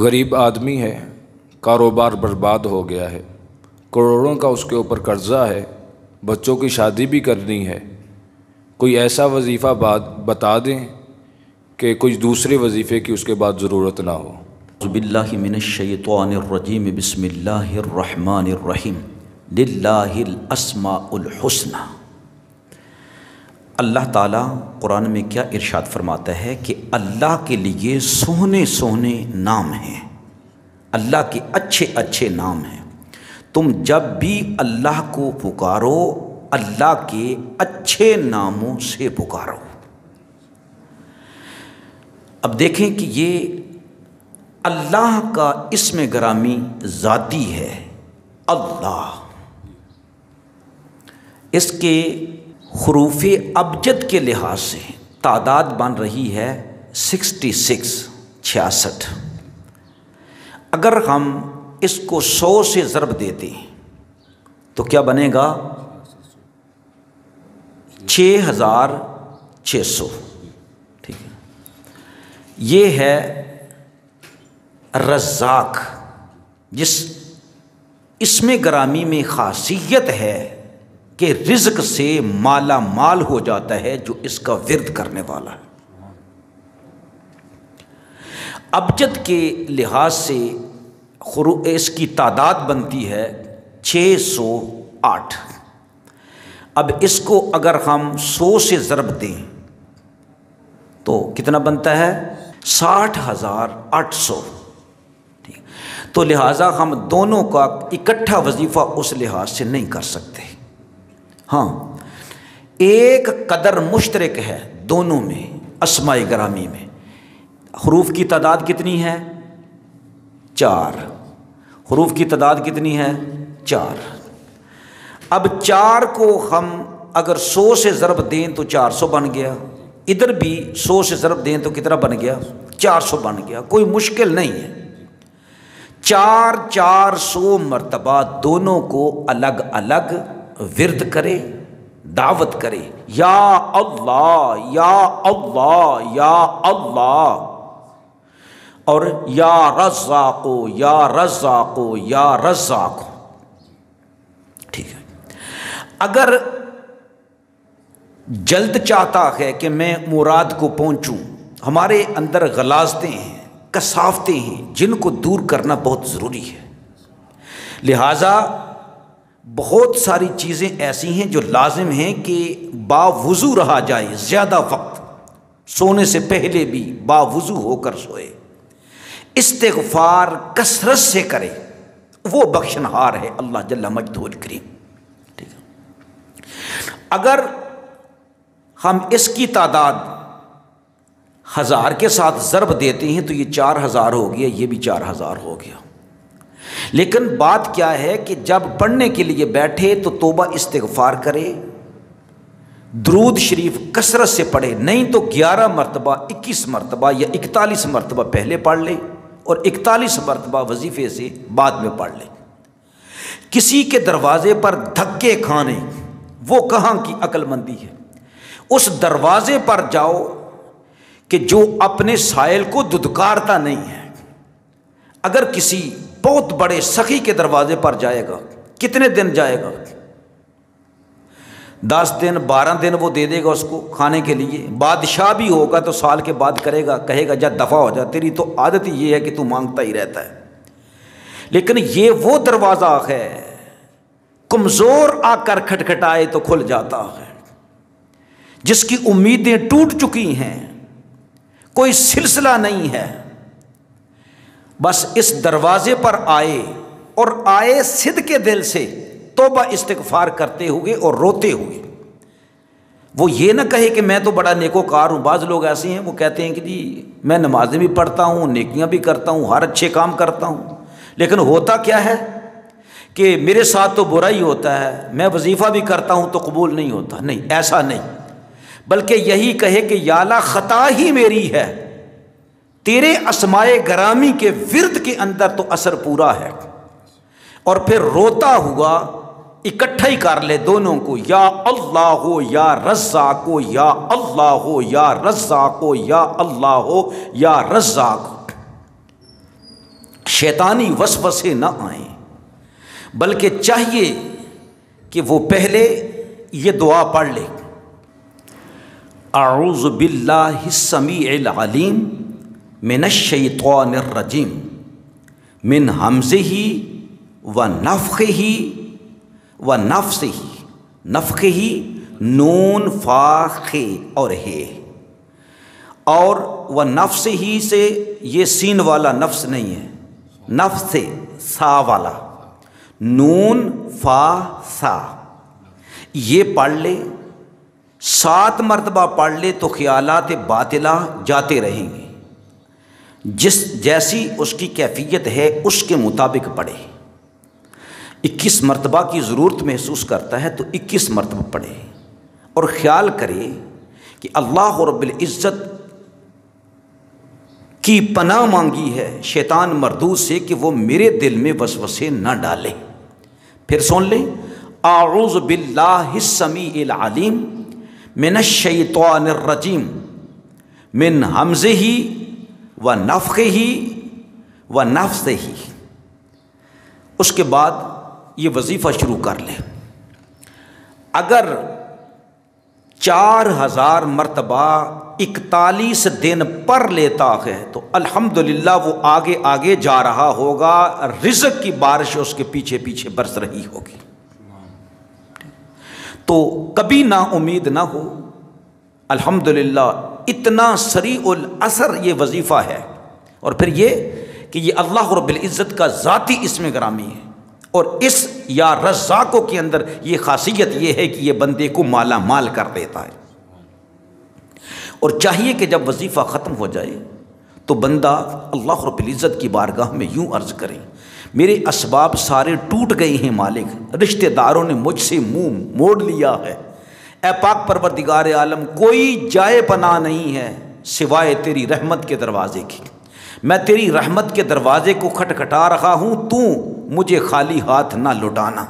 غریب آدمی ہے، کاروبار برباد ہو گیا ہے، کروڑوں کا اس کے اوپر قرضہ ہے، بچوں کی شادی بھی کرنی ہے۔ کوئی ایسا وظیفہ بتا دیں کہ کچھ دوسرے وظیفے کی اس کے بعد ضرورت نہ ہو۔ اعوذ باللہ من الشیطان الرجیم، بسم اللہ الرحمن الرحیم، للہ الاسماء الحسنی۔ اللہ تعالیٰ قرآن میں کیا ارشاد فرماتا ہے کہ اللہ کے لیے سونے سونے نام ہیں، اللہ کے اچھے اچھے نام ہیں۔ تم جب بھی اللہ کو پکارو اللہ کے اچھے ناموں سے پکارو۔ اب دیکھیں کہ یہ اللہ کا اسم گرامی ذاتی ہے، اللہ۔ اس کے حروف ابجد کے لحاظ سے تعداد بن رہی ہے 66۔ اگر ہم اس کو 100 سے ضرب دیتے ہیں تو کیا بنے گا؟ 6600۔ ٹھیک ہے، یہ ہے رزاق، جس اسم گرامی میں خاصیت ہے کہ رزق سے مالا مال ہو جاتا ہے جو اس کا ورد کرنے والا ہے۔ ابجد کے لحاظ سے اس کی تعداد بنتی ہے 608۔ اب اس کو اگر ہم 100 سے ضرب دیں تو کتنا بنتا ہے؟ 60,800۔ تو لہٰذا ہم دونوں کا اکٹھا وظیفہ اس لحاظ سے نہیں کر سکتے۔ ہاں، ایک قدر مشترک ہے دونوں میں، اسماء گرامی میں۔ حروف کی تعداد کتنی ہے؟ 4۔ حروف کی تعداد کتنی ہے؟ 4۔ اب 4 کو ہم اگر 100 سے ضرب دیں تو 400 بن گیا، ادھر بھی 100 سے ضرب دیں تو کتنا بن گیا؟ 400 بن گیا۔ کوئی مشکل نہیں ہے۔ 400 مرتبہ دونوں کو الگ الگ ورد کرے، دعوت کرے، یا اللہ یا اللہ یا اللہ، اور یا رزاق یا رزاق یا رزاق۔ ٹھیک ہے، اگر جلد چاہتا ہے کہ میں مراد کو پہنچوں، ہمارے اندر غلاظتیں ہیں، کثافتیں ہیں، جن کو دور کرنا بہت ضروری ہے۔ لہٰذا بہت ساری چیزیں ایسی ہیں جو لازم ہیں کہ باوضو رہا جائے، زیادہ وقت سونے سے پہلے بھی باوضو ہو کر سوئے، استغفار کثرت سے کرے، وہ بخشنہار ہے اللہ جل مجدہ الکریم۔ ٹھیک ہے، اگر ہم اس کی تعداد 1000 کے ساتھ ضرب دیتے ہیں تو یہ 4000 ہو گیا، یہ بھی 4000 ہو گیا۔ لیکن بات کیا ہے کہ جب پڑھنے کے لیے بیٹھے تو توبہ استغفار کرے، درود شریف کثرت سے پڑھے، نہیں تو 11 مرتبہ 21 مرتبہ یا 41 مرتبہ پہلے پڑھ لے اور 41 مرتبہ وظیفے سے بعد میں پڑھ لے۔ کسی کے دروازے پر دھکے کھانے، وہ کہاں کی عقل مندی ہے؟ اس دروازے پر جاؤ کہ جو اپنے سائل کو دھتکارتا نہیں ہے۔ اگر کسی بہت بڑے سخی کے دروازے پر جائے گا، کتنے دن جائے گا؟ 10 دن 12 دن وہ دے دے گا اس کو کھانے کے لیے۔ بادشاہ بھی ہوگا تو سال کے بعد کرے گا، کہے گا جا دفع ہو جا، تیری تو عادت ہی یہ ہے کہ تو مانگتا ہی رہتا ہے۔ لیکن یہ وہ دروازہ ہے، کمزور آ کر کھٹکھٹائے تو کھل جاتا ہے، جس کی امیدیں ٹوٹ چکی ہیں، کوئی سلسلہ نہیں ہے، بس اس دروازے پر آئے، اور آئے صدق دل سے، توبہ استغفار کرتے ہوئے اور روتے ہوئے۔ وہ یہ نہ کہے کہ میں تو بڑا نیکوکار ہوں۔ بعض لوگ ایسے ہیں، وہ کہتے ہیں کہ جی میں نمازیں بھی پڑھتا ہوں، نیکیاں بھی کرتا ہوں، ہر اچھے کام کرتا ہوں، لیکن ہوتا کیا ہے کہ میرے ساتھ تو برا ہی ہوتا ہے، میں وظیفہ بھی کرتا ہوں تو قبول نہیں ہوتا۔ نہیں، ایسا نہیں، بلکہ یہی کہے کہ یا اللہ خطا ہی میری ہے، تیرے اسماء گرامی کے ورد کے اندر تو اثر پورا ہے، اور پھر روتا ہوا اکٹھا ہی کر لے دونوں کو، یا اللہ ہو یا رزاق ہو، یا اللہ ہو یا رزاق ہو، یا اللہ ہو یا رزاق ہو۔ شیطانی وسوسے نہ آئیں، بلکہ چاہیے کہ وہ پہلے یہ دعا پڑھ لے، اعوذ باللہ السمیع العلیم من الشیطان الرجیم من ہمزہ ونفخہ ونفثہ، نفخہ نون فا خ اور ہے، اور ونفثہ سے یہ سین والا نفس نہیں ہے، نفس سے سا والا، نون فا سا، یہ پڑھ لے 7 مرتبہ پڑھ لے تو خیالات باطلہ جاتے رہیں گے، جیسی اس کی کیفیت ہے اس کے مطابق پڑھے۔ 21 مرتبہ کی ضرورت محسوس کرتا ہے تو 21 مرتبہ پڑھے، اور خیال کرے کہ اللہ رب العزت کی پناہ مانگی ہے شیطان مردود سے کہ وہ میرے دل میں وسوسے نہ ڈالے۔ پھر سن لیں، اعوذ باللہ السمیع العلیم من الشیطان الرجیم من ہمزہ ونفخہ ونفثہ۔ اس کے بعد یہ وظیفہ شروع کر لے۔ اگر 4000 مرتبہ 41 دن پڑھ لیتا ہے تو الحمدللہ وہ آگے آگے جا رہا ہوگا، رزق کی بارش اس کے پیچھے پیچھے برس رہی ہوگی۔ تو کبھی نا امید نہ ہو، الحمدللہ اتنا سریع الاثر یہ وظیفہ ہے۔ اور پھر یہ کہ یہ اللہ رب العزت کا ذاتی اسم گرامی ہے، اور اس یا رزاقوں کے اندر یہ خاصیت یہ ہے کہ یہ بندے کو مالا مال کر دیتا ہے۔ اور چاہیے کہ جب وظیفہ ختم ہو جائے تو بندہ اللہ رب العزت کی بارگاہ میں یوں عرض کرے، میرے اسباب سارے ٹوٹ گئے ہیں مالک، رشتہ داروں نے مجھ سے منہ موڑ لیا ہے، اے پاک پروردگار عالم کوئی جائے پناہ نہیں ہے سوائے تیری رحمت کے دروازے کی، میں تیری رحمت کے دروازے کو کھٹکھٹا رہا ہوں، تو مجھے خالی ہاتھ نہ لٹانا۔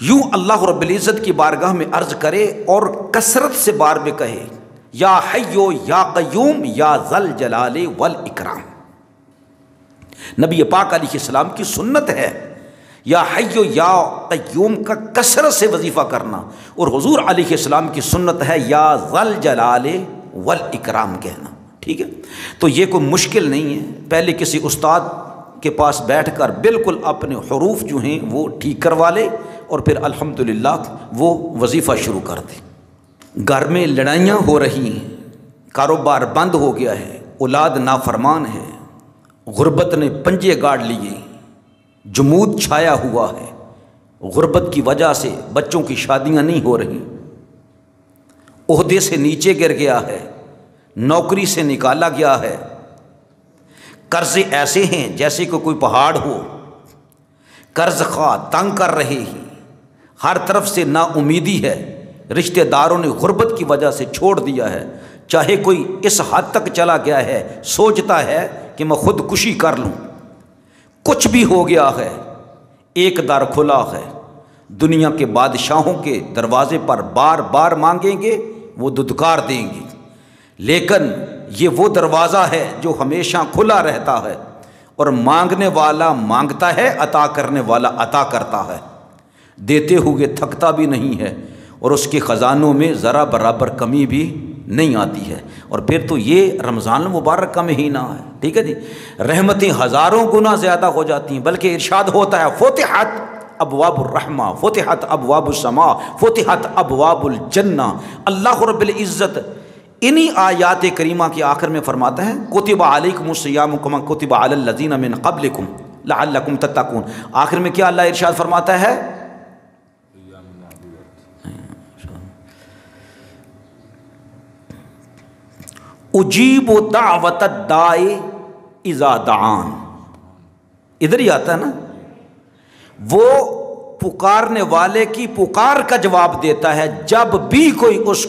یوں اللہ رب العزت کی بارگاہ میں عرض کرے اور کثرت سے بار میں کہے، یا حیو یا قیوم یا ذل جلال والاکرام۔ نبی پاک علیہ السلام کی سنت ہے یا حیو یا قیوم کا کثرت سے وظیفہ کرنا، اور حضور علیہ السلام کی سنت ہے یا ذل جلال والاکرام کہنا، ٹھیک ہے؟ تو یہ کوئی مشکل نہیں ہے، پہلے کسی استاد کے پاس بیٹھ کر بالکل اپنے حروف جو ہیں وہ ٹھیک کروا لے، اور پھر الحمدللہ وہ وظیفہ شروع کر دے۔ گھر میں لڑائیاں ہو رہی ہیں، کاروبار بند ہو گیا ہے، اولاد نافرمان ہے، غربت نے پنجے گاڑ لیے، جمود چھایا ہوا ہے، غربت کی وجہ سے بچوں کی شادیاں نہیں ہو رہی، عہدے سے نیچے گر گیا ہے، نوکری سے نکالا گیا ہے، قرضے ایسے ہیں جیسے کہ کوئی پہاڑ ہو، قرض خواہ تنگ کر رہے ہیں، ہر طرف سے نا امیدی ہے، رشتہ داروں نے غربت کی وجہ سے چھوڑ دیا ہے، چاہے کوئی اس حد تک چلا گیا ہے سوچتا ہے کہ میں خودکشی کر لوں، کچھ بھی ہو گیا ہے، ایک در کھلا ہے، دنیا کے بادشاہوں کے دروازے پر بار بار مانگیں گے وہ ددکار دیں گے، لیکن یہ وہ دروازہ ہے جو ہمیشہ کھلا رہتا ہے، اور مانگنے والا مانگتا ہے، عطا کرنے والا عطا کرتا ہے، دیتے ہوئے تھکتا بھی نہیں ہے، اور اس کے خزانوں میں ذرا برابر کمی بھی نہیں آتی ہے۔ اور پھر تو یہ رمضان المبارک کا مہینہ ہے، ٹھیک ہے جی، رحمتیں ہزاروں گنا زیادہ ہو جاتی ہیں، بلکہ ارشاد ہوتا ہے فتحت ابواب الرحمہ، فتحت ابواب السماء، فتحت ابواب الجنہ۔ اللہ رب العزت انہی آیات کریمہ کے آخر میں فرماتا ہے کتب علیکم الصیام کما کتب علی الذین من قبلکم لعلکم تتقون۔ آخر میں کیا اللہ ارشاد فرماتا ہے؟ اجیب دعوت الداعی اذا دعان، ادھر ہی آتا ہے نا، وہ پکارنے والے کی پکار کا جواب دیتا ہے، جب بھی کوئی اس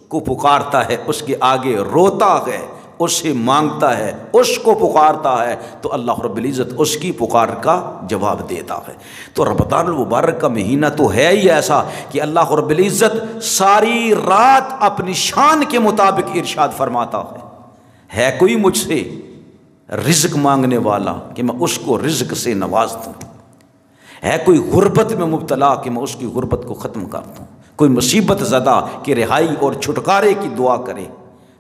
کو پکارتا ہے، اس کے آگے روتا ہے، اس سے مانگتا ہے، اس کو پکارتا ہے، تو اللہ رب العزت اس کی پکار کا جواب دیتا ہے۔ تو رمضان المبارک کا مہینہ تو ہے ہی ایسا کہ اللہ رب العزت ساری رات اپنی شان کے مطابق ارشاد فرماتا ہے کوئی مجھ سے رزق مانگنے والا کہ میں اس کو رزق سے نواز دوں، ہے کوئی غربت میں مبتلا کہ میں اس کی غربت کو ختم کر دوں، کوئی مصیبت زدہ کہ رہائی اور چھٹکارے کی دعا کرے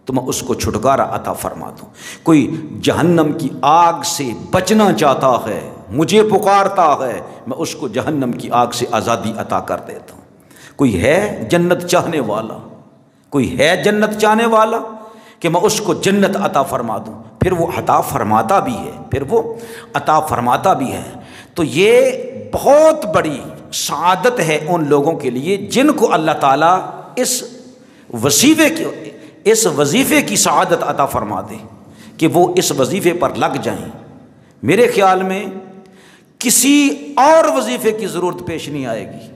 تو میں اس کو چھٹکارا عطا فرما دوں، کوئی جہنم کی آگ سے بچنا چاہتا ہے، مجھے پکارتا ہے، میں اس کو جہنم کی آگ سے آزادی عطا کر دیتا ہوں، کوئی ہے جنت چاہنے والا، کوئی ہے جنت چاہنے والا کہ میں اس کو جنت عطا فرما دوں، پھر وہ عطا فرماتا بھی ہے، پھر وہ عطا فرماتا بھی ہے۔ تو یہ بہت بڑی سعادت ہے ان لوگوں کے لیے جن کو اللہ تعالیٰ اس وظیفے کی سعادت عطا فرما دے کہ وہ اس وظیفے پر لگ جائیں۔ میرے خیال میں کسی اور وظیفے کی ضرورت پیش نہیں آئے گی،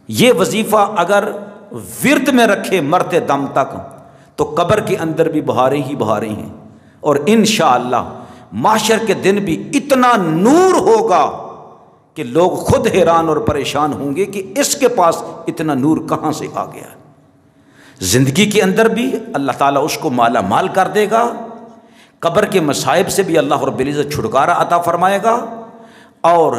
یہ وظیفہ اگر ورد میں رکھے مرتے دم تک تو قبر کے اندر بھی بہاریں ہی بہاریں ہیں، اور انشاءاللہ محشر کے دن بھی اتنا نور ہوگا کہ لوگ خود حیران اور پریشان ہوں گے کہ اس کے پاس اتنا نور کہاں سے آ گیا۔ زندگی کے اندر بھی اللہ تعالیٰ اس کو مالا مال کر دے گا، قبر کے مصائب سے بھی اللہ رب العزت چھٹکارا عطا فرمائے گا، اور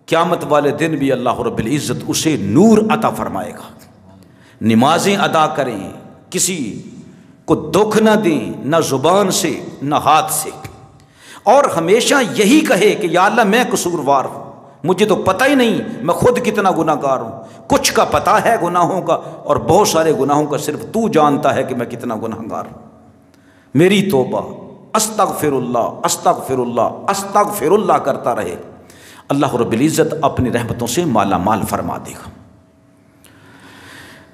قیامت والے دن بھی اللہ رب العزت اسے نور عطا فرمائے گا۔ نمازیں ادا کریں، کسی کو دکھ نہ دیں، نہ زبان سے نہ ہاتھ سے، اور ہمیشہ یہی کہے کہ یا اللہ میں قصوروار ہوں، مجھے تو پتہ ہی نہیں میں خود کتنا گناہ گار ہوں، کچھ کا پتہ ہے گناہوں کا اور بہت سارے گناہوں کا صرف تو جانتا ہے کہ میں کتنا گناہ گار ہوں، میری توبہ، استغفر اللہ استغفر اللہ استغفر اللہ کرتا رہے، اللہ رب العزت اپنی رحمتوں سے مالا مال فرما دے گا۔